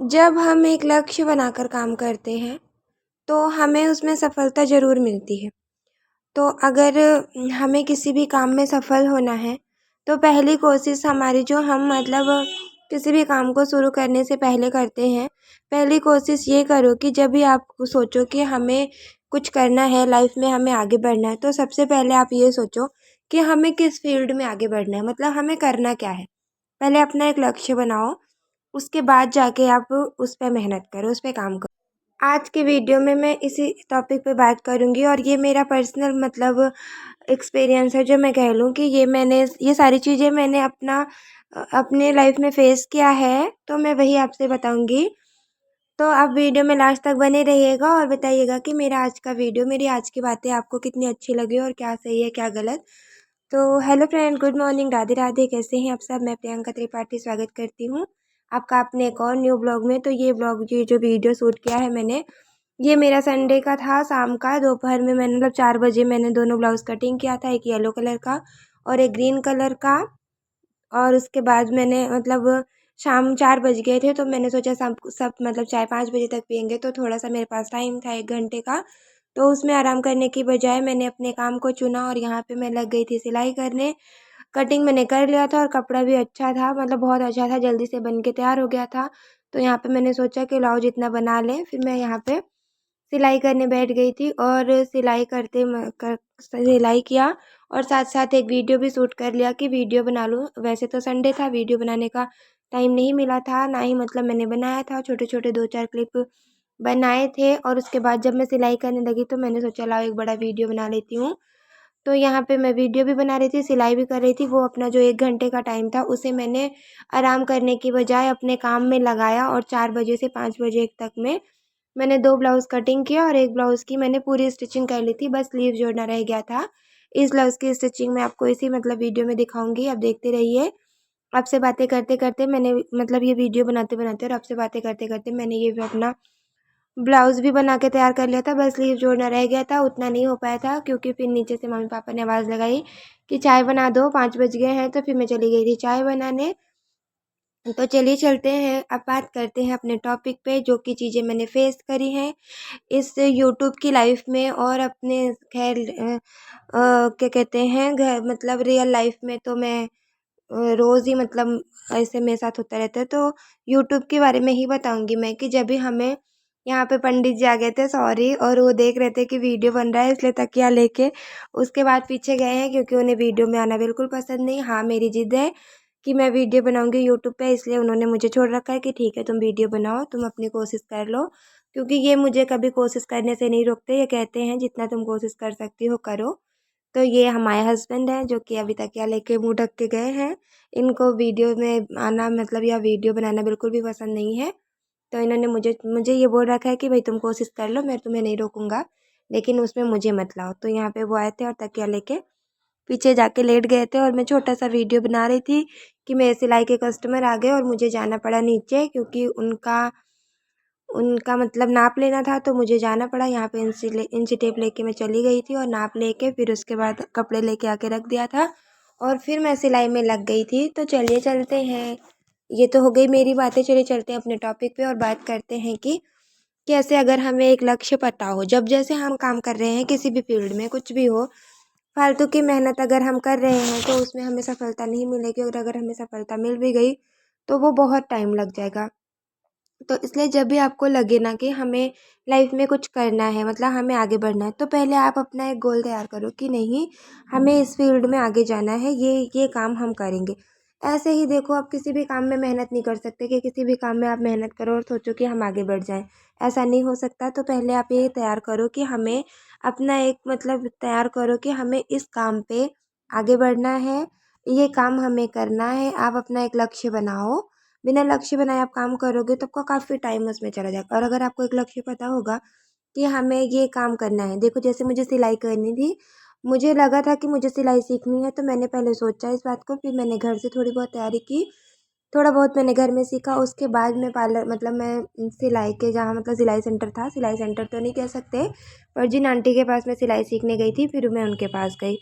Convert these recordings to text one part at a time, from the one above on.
जब हम एक लक्ष्य बनाकर काम करते हैं, तो हमें उसमें सफलता ज़रूर मिलती है। तो अगर हमें किसी भी काम में सफल होना है, तो पहली कोशिश हमारी जो हम किसी भी काम को शुरू करने से पहले करते हैं, पहली कोशिश ये करो कि जब भी आप सोचो कि हमें कुछ करना है, लाइफ में हमें आगे बढ़ना है, तो सबसे पहले आप ये सोचो कि हमें किस फील्ड में आगे बढ़ना है, मतलब हमें करना क्या है। पहले अपना एक लक्ष्य बनाओ, उसके बाद जाके आप उस पे मेहनत करो, उस पे काम करो। आज की वीडियो में मैं इसी टॉपिक पे बात करूँगी और ये मेरा पर्सनल एक्सपीरियंस है, जो मैं कह लूँ कि ये सारी चीज़ें मैंने अपने लाइफ में फ़ेस किया है, तो मैं वही आपसे बताऊँगी। तो आप वीडियो में लास्ट तक बने रहिएगा और बताइएगा कि मेरी आज की बातें आपको कितनी अच्छी लगी और क्या सही है, क्या गलत। तो hello friend, good morning, Radhe Radhe. कैसे हैं आप सब? मैं प्रियंका त्रिपाठी स्वागत करती हूँ आपका अपने एक और न्यू ब्लॉग में। तो ये जो वीडियो शूट किया है मैंने, ये मेरा संडे का था। शाम का दोपहर में मैंने 4 बजे मैंने दोनों ब्लाउज़ कटिंग किया था, एक येलो कलर का और एक ग्रीन कलर का। और उसके बाद मैंने शाम 4 बज गए थे, तो मैंने सोचा शाम को सब चाय 5 बजे तक पिएंगे, तो थोड़ा-सा मेरे पास टाइम था 1 घंटे का। तो उसमें आराम करने की बजाय मैंने अपने काम को चुना और यहाँ पे मैं लग गई थी सिलाई करने। कटिंग मैंने कर लिया था और कपड़ा भी अच्छा था, बहुत अच्छा था, जल्दी से बन के तैयार हो गया था। तो यहाँ पे मैंने सोचा कि लाओ जितना बना लें, फिर मैं यहाँ पे सिलाई करने बैठ गई थी और सिलाई किया और साथ-साथ एक वीडियो भी शूट कर लिया कि वीडियो बना लूँ। वैसे तो संडे था, वीडियो बनाने का टाइम नहीं मिला था, ना ही मैंने बनाया था। छोटे-छोटे 2-4 क्लिप बनाए थे और उसके बाद जब मैं सिलाई करने लगी, तो मैंने सोचा लाओ एक बड़ा वीडियो बना लेती हूँ। तो यहाँ पे मैं वीडियो भी बना रही थी, सिलाई भी कर रही थी। वो अपना जो 1 घंटे का टाइम था, उसे मैंने आराम करने की बजाय अपने काम में लगाया और 4 बजे से 5 बजे तक में मैंने 2 ब्लाउज़ कटिंग किया और 1 ब्लाउज़ की मैंने पूरी स्टिचिंग कर ली थी, बस स्लीव जोड़ना रह गया था। इस ब्लाउज़ की स्टिचिंग मैं आपको इसी वीडियो में दिखाऊँगी, आप देखते रहिए। आपसे बातें करते-करते मैंने ये वीडियो बनाते-बनाते और आपसे बातें करते-करते मैंने ये भी अपना ब्लाउज़ भी बना के तैयार कर लिया था, बस स्लीव जोड़ना रह गया था। उतना नहीं हो पाया था क्योंकि फिर नीचे से मम्मी-पापा ने आवाज़ लगाई कि चाय बना दो, 5 बज गए हैं, तो फिर मैं चली गई थी चाय बनाने। तो चलिए चलते हैं, अब बात करते हैं अपने टॉपिक पे, जो कि चीज़ें मैंने फ़ेस करी हैं इस यूट्यूब की लाइफ़ में और अपने क्या कहते हैं रियल लाइफ़ में तो मैं रोज़ ही ऐसे मेरे साथ होता रहता है। तो यूट्यूब के बारे में ही बताऊँगी मैं कि जब भी हमें यहाँ पे पंडित जी आ गए थे, सॉरी, और वो देख रहे थे कि वीडियो बन रहा है, इसलिए तकिया लेके उसके बाद पीछे गए हैं क्योंकि उन्हें वीडियो में आना बिल्कुल पसंद नहीं। हाँ, मेरी ज़िद है कि मैं वीडियो बनाऊँगी यूट्यूब पे, इसलिए उन्होंने मुझे छोड़ रखा है कि ठीक है तुम वीडियो बनाओ, तुम अपनी कोशिश कर लो। क्योंकि ये मुझे कभी कोशिश करने से नहीं रोकते, ये कहते हैं जितना तुम कोशिश कर सकती हो करो। तो ये हमारे हस्बैंड हैं जो कि अभी तकिया लेके मुँह ढक के गए हैं। इनको वीडियो में आना या वीडियो बनाना बिल्कुल भी पसंद नहीं है। तो इन्होंने मुझे मुझे ये बोल रखा है कि भाई तुम कोशिश कर लो, मैं तुम्हें नहीं रोकूँगा, लेकिन उसमें मुझे मत लाओ। तो यहाँ पे वो आए थे और तकिया लेके पीछे जाके लेट गए थे और मैं छोटा-सा वीडियो बना रही थी कि मेरे सिलाई के कस्टमर आ गए और मुझे जाना पड़ा नीचे क्योंकि उनका उनका नाप लेना था, तो मुझे जाना पड़ा। यहाँ पे इंची टेप लेके मैं चली गई थी और नाप लेके फिर उसके बाद कपड़े लेके आके रख दिया था और फिर मैं सिलाई में लग गई थी। तो चलिए चलते हैं, ये तो हो गई मेरी बातें, चलिए चलते हैं अपने टॉपिक पे और बात करते हैं कि कैसे अगर हमें एक लक्ष्य पता हो, जब जैसे हम काम कर रहे हैं किसी भी फील्ड में, कुछ भी हो, फालतू की मेहनत अगर हम कर रहे हैं तो उसमें हमें सफलता नहीं मिलेगी और अगर हमें सफलता मिल भी गई तो वो बहुत टाइम लग जाएगा। तो इसलिए जब भी आपको लगे ना कि हमें लाइफ में कुछ करना है, हमें आगे बढ़ना है, तो पहले आप अपना एक गोल तैयार करो कि नहीं, हमें इस फील्ड में आगे जाना है, ये काम हम करेंगे। ऐसे ही देखो, आप किसी भी काम में मेहनत नहीं कर सकते कि किसी भी काम में आप मेहनत करो और सोचो कि हम आगे बढ़ जाएं, ऐसा नहीं हो सकता। तो पहले आप ये तैयार करो कि हमें अपना एक तैयार करो कि हमें इस काम पे आगे बढ़ना है, ये काम हमें करना है। आप अपना एक लक्ष्य बनाओ, बिना लक्ष्य बनाए आप काम करोगे तो आपका काफ़ी टाइम उसमें चला जाएगा। और अगर आपको एक लक्ष्य पता होगा कि हमें ये काम करना है, देखो जैसे मुझे सिलाई करनी थी, मुझे लगा था कि मुझे सिलाई सीखनी है, तो मैंने पहले सोचा इस बात को, फिर मैंने घर से थोड़ी बहुत तैयारी की, थोड़ा बहुत मैंने घर में सीखा। उसके बाद मैं मैं सिलाई के जहाँ सिलाई सेंटर था, सिलाई सेंटर तो नहीं कह सकते, पर जिन आंटी के पास मैं सिलाई सीखने गई थी, फिर मैं उनके पास गई।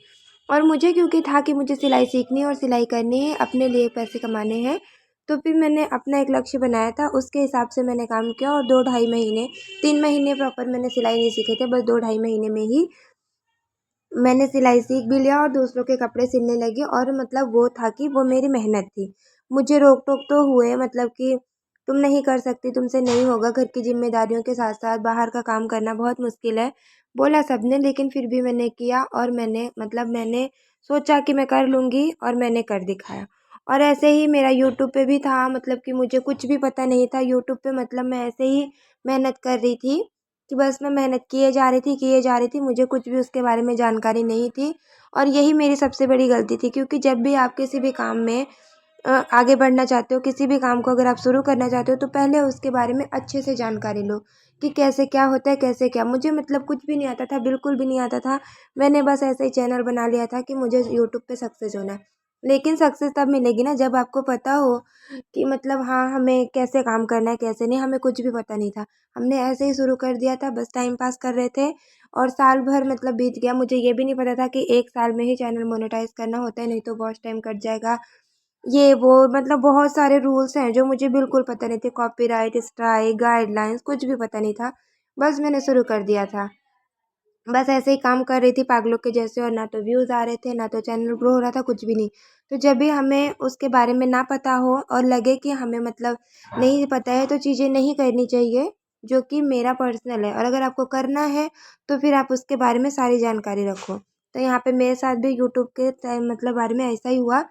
और मुझे क्योंकि था कि मुझे सिलाई सीखनी है और सिलाई करनी है, अपने लिए पैसे कमाने हैं, तो फिर मैंने अपना एक लक्ष्य बनाया था, उसके हिसाब से मैंने काम किया और 2 ढाई महीने 3 महीने प्रॉपर मैंने सिलाई नहीं सीखे थे, बस 2 ढाई महीने में ही मैंने सिलाई सीख भी लिया और दूसरों के कपड़े सिलने लगी। और मतलब वो था कि वो मेरी मेहनत थी। मुझे रोक-टोक तो हुए, मतलब कि तुम नहीं कर सकती, तुमसे नहीं होगा, घर की ज़िम्मेदारियों के साथ-साथ बाहर का काम करना बहुत मुश्किल है, बोला सबने। लेकिन फिर भी मैंने किया और मैंने सोचा कि मैं कर लूँगी और मैंने कर दिखाया। और ऐसे ही मेरा यूट्यूब पे भी था, मतलब कि मुझे कुछ भी पता नहीं था यूट्यूब पे, मतलब मैं ऐसे ही मेहनत कर रही थी कि बस मैं मेहनत किए जा रही थी, मुझे कुछ भी उसके बारे में जानकारी नहीं थी। और यही मेरी सबसे बड़ी गलती थी, क्योंकि जब भी आप किसी भी काम में आगे बढ़ना चाहते हो, किसी भी काम को अगर आप शुरू करना चाहते हो, तो पहले उसके बारे में अच्छे से जानकारी लो कि कैसे क्या होता है, कैसे क्या। मुझे मतलब कुछ भी नहीं आता था, बिल्कुल भी नहीं आता था। मैंने बस ऐसे ही चैनल बना लिया था कि मुझे यूट्यूब पे सक्सेस होना है। लेकिन सक्सेस तब मिलेगी ना जब आपको पता हो कि मतलब हाँ, हमें कैसे काम करना है, कैसे नहीं। हमें कुछ भी पता नहीं था। हमने ऐसे ही शुरू कर दिया था, बस टाइम पास कर रहे थे और साल भर मतलब बीत गया। मुझे ये भी नहीं पता था कि 1 साल में ही चैनल मोनेटाइज़ करना होता है, नहीं तो वॉच टाइम कट जाएगा। ये वो मतलब बहुत सारे रूल्स हैं जो मुझे बिल्कुल पता नहीं थे। कॉपीराइट स्ट्राइक, गाइडलाइंस कुछ भी पता नहीं था। बस मैंने शुरू कर दिया था। बस ऐसे ही काम कर रही थी पागलों के जैसे, और ना तो व्यूज़ आ रहे थे, ना तो चैनल ग्रो हो रहा था, कुछ भी नहीं। तो जब भी हमें उसके बारे में ना पता हो और लगे कि हमें मतलब नहीं पता है, तो चीज़ें नहीं करनी चाहिए, जो कि मेरा पर्सनल है। और अगर आपको करना है तो फिर आप उसके बारे में सारी जानकारी रखो। तो यहाँ पे मेरे साथ भी यूट्यूब के मतलब बारे में ऐसा ही हुआ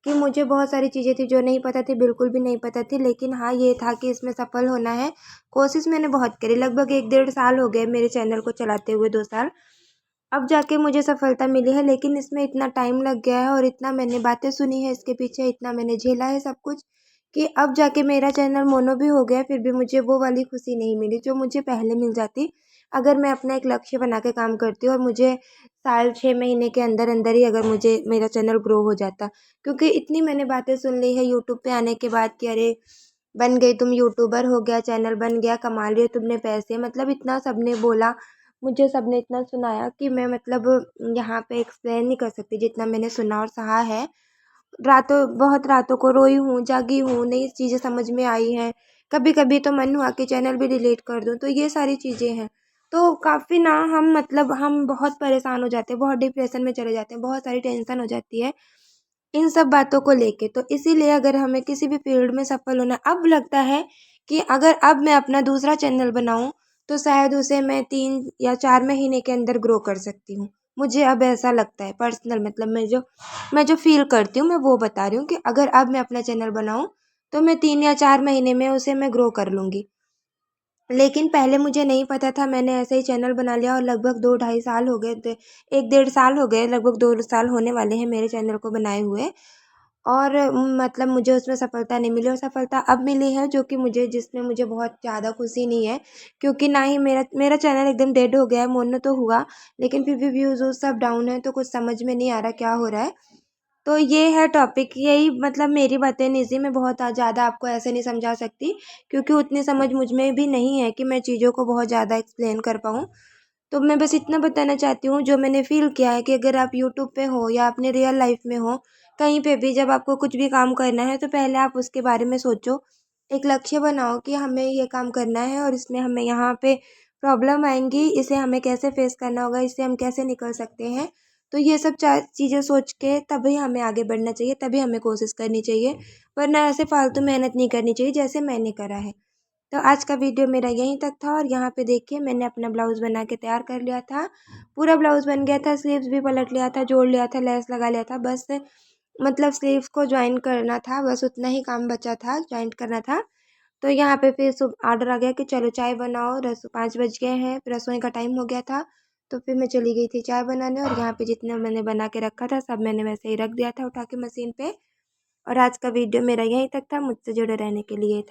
कि मुझे बहुत सारी चीज़ें थी जो नहीं पता थी, बिल्कुल भी नहीं पता थी। लेकिन हाँ, ये था कि इसमें सफल होना है। कोशिश मैंने बहुत करी, लगभग 1 डेढ़ साल हो गए मेरे चैनल को चलाते हुए, 2 साल। अब जाके मुझे सफलता मिली है, लेकिन इसमें इतना टाइम लग गया है और इतना मैंने बातें सुनी है इसके पीछे, इतना मैंने झेला है सब कुछ, कि अब जाके मेरा चैनल मोनो भी हो गया, फिर भी मुझे वो वाली खुशी नहीं मिली जो मुझे पहले मिल जाती, अगर मैं अपना एक लक्ष्य बना के काम करती और मुझे साल 6 महीने के अंदर अंदर ही अगर मुझे मेरा चैनल ग्रो हो जाता। क्योंकि इतनी मैंने बातें सुन ली है यूट्यूब पे आने के बाद कि अरे, बन गई तुम यूट्यूबर, हो गया चैनल बन गया, कमा लिए तुमने पैसे, मतलब इतना सबने बोला, मुझे सबने इतना सुनाया कि मैं मतलब यहाँ पे एक्सप्लेन नहीं कर सकती जितना मैंने सुना और सहा है। बहुत रातों को रोई हूँ, जागी हूँ, नई चीज़ें समझ में आई हैं। कभी-कभी तो मन हुआ कि चैनल भी डिलीट कर दूँ, तो ये सारी चीज़ें हैं। तो काफ़ी ना हम बहुत परेशान हो जाते हैं, बहुत डिप्रेशन में चले जाते हैं, बहुत सारी टेंशन हो जाती है इन सब बातों को लेके। तो इसीलिए अगर हमें किसी भी फ़ील्ड में सफल होना है, अब लगता है कि अगर अब मैं अपना दूसरा चैनल बनाऊँ, तो शायद उसे मैं 3 या 4 महीने के अंदर ग्रो कर सकती हूँ। मुझे अब ऐसा लगता है पर्सनल, मतलब मैं जो फ़ील करती हूँ मैं वो बता रही हूँ कि अगर अब मैं अपना चैनल बनाऊँ, तो मैं 3 या 4 महीने में उसे मैं ग्रो कर लूँगी। लेकिन पहले मुझे नहीं पता था, मैंने ऐसे ही चैनल बना लिया और लगभग 2 ढाई साल हो गए थे, 1 डेढ़ साल हो गए, लगभग 2 साल होने वाले हैं मेरे चैनल को बनाए हुए। और मतलब मुझे उसमें सफलता नहीं मिली और सफलता अब मिली है, जो कि जिसमें मुझे बहुत ज़्यादा खुशी नहीं है, क्योंकि ना ही मेरा मेरा चैनल एकदम डेड हो गया है, मोनो तो हुआ, लेकिन फिर भी व्यूज़ वूज़ सब डाउन है, तो कुछ समझ में नहीं आ रहा क्या हो रहा है। तो ये है टॉपिक, यही मतलब मेरी बातें निजी, मैं बहुत ज़्यादा आपको ऐसे नहीं समझा सकती, क्योंकि उतनी समझ मुझ में भी नहीं है कि मैं चीज़ों को बहुत ज़्यादा एक्सप्लेन कर पाऊँ। तो मैं बस इतना बताना चाहती हूँ, जो मैंने फ़ील किया है कि अगर आप यूट्यूब पे हो या अपने रियल लाइफ़ में हो, कहीं पे भी जब आपको कुछ भी काम करना है, तो पहले आप उसके बारे में सोचो। एक लक्ष्य बनाओ कि हमें ये काम करना है और इसमें हमें यहाँ पे प्रॉब्लम आएँगी, इसे हमें कैसे फ़ेस करना होगा, इससे हम कैसे निकल सकते हैं। तो ये सब चीज़ें सोच के तभी हमें आगे बढ़ना चाहिए, तभी हमें कोशिश करनी चाहिए, वरना ऐसे फ़ालतू मेहनत नहीं करनी चाहिए जैसे मैंने करा है। तो आज का वीडियो मेरा यहीं तक था, और यहाँ पे देखिए मैंने अपना ब्लाउज़ बना के तैयार कर लिया था। पूरा ब्लाउज़ बन गया था, स्लीव्स भी पलट लिया था, जोड़ लिया था, लेस लगा लिया था। बस मतलब स्लीव्स को जॉइन करना था, बस उतना ही काम बचा था, जॉइंट करना था। तो यहाँ पे फिर ऑर्डर आ गया कि चलो चाय बनाओ, 5 बज गए हैं, फिर रसोई का टाइम हो गया था। तो फिर मैं चली गई थी चाय बनाने, और यहाँ पे जितना मैंने बना के रखा था सब मैंने वैसे ही रख दिया था उठा के मशीन पे। और आज का वीडियो मेरा यहीं तक था। मुझसे जुड़े रहने के लिए